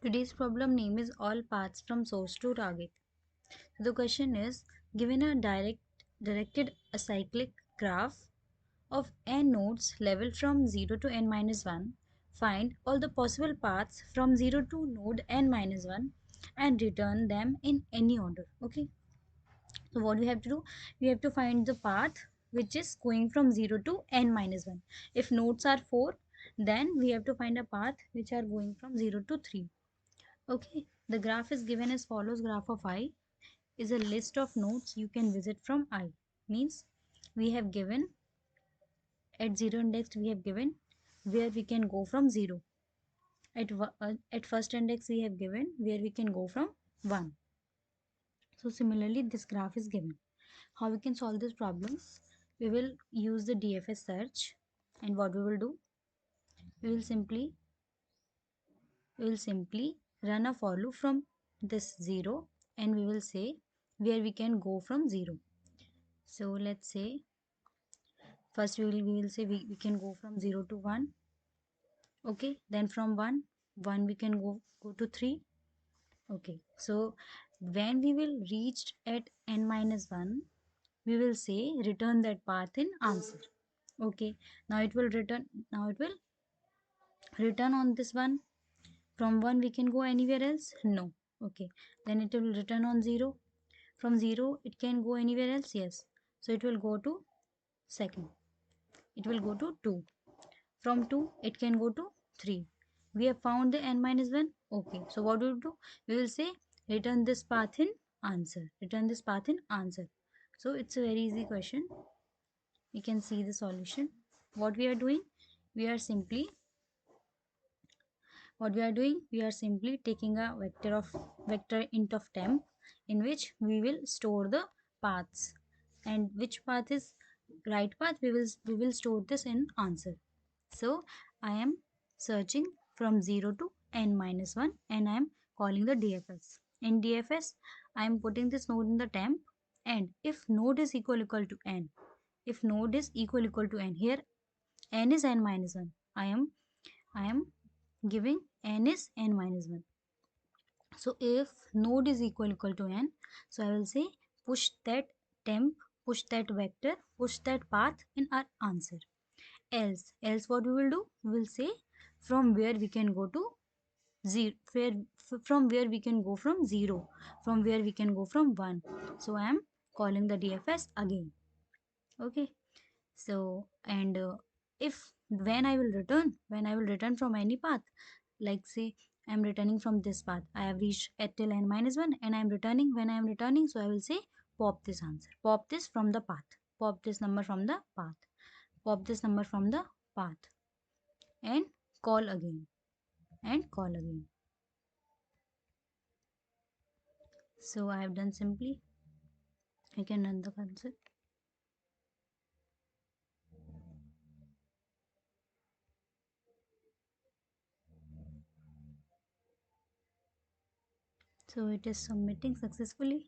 Today's problem name is all paths from source to target. So the question is, given a directed acyclic graph of n nodes leveled from 0 to n minus 1, find all the possible paths from 0 to node n minus 1 and return them in any order. Okay. So what we have to do? We have to find the path which is going from 0 to n minus 1. If nodes are 4, then we have to find a path which are going from 0 to 3. Okay, the graph is given as follows. Graph of I is a list of nodes you can visit from I. Means we have given at 0 index, we have given where we can go from 0. At first index we have given where we can go from 1. So similarly this graph is given. How we can solve this problem? We will use the DFS search, and what we will do? We will simply run a for loop from this 0, and we will say where we can go from 0. So let's say first we will say we can go from 0 to 1. Okay, then from 1 we can go to 3. Okay, so when we will reach at n minus 1, we will say return that path in answer. Okay, now it will return on this one. From 1 we can go anywhere else? No. Okay, then it will return on 0. From 0 it can go anywhere else? Yes. So it will go to second, it will go to 2. From 2 it can go to 3. We have found the n minus 1. Okay, so what do we do? We will say return this path in answer, return this path in answer. So it's a very easy question. We can see the solution. What we are doing? We are simply we are simply taking a vector int of temp, in which we will store the paths, and which path is right path, we will store this in answer. So I am searching from 0 to n minus 1, and I am calling the DFS. In DFS I am putting this node in the temp, and if node is equal to n, if node is equal to n, here n is n minus 1, I am giving n is n minus 1. So if node is equal to n, so I will say push that temp, push that vector, push that path in our answer. Else what we will do? We will say from where we can go to 0, from where we can go from 0, from where we can go from 1. So I am calling the DFS again. Okay. So and if when I will return from any path, like say I am returning from this path, I have reached at till n minus 1, and I am returning. When I am returning, so I will say pop this answer, pop this from the path, pop this number from the path, pop this number from the path, and call again, and call again. So I have done simply. I can run the console. So it is submitting successfully.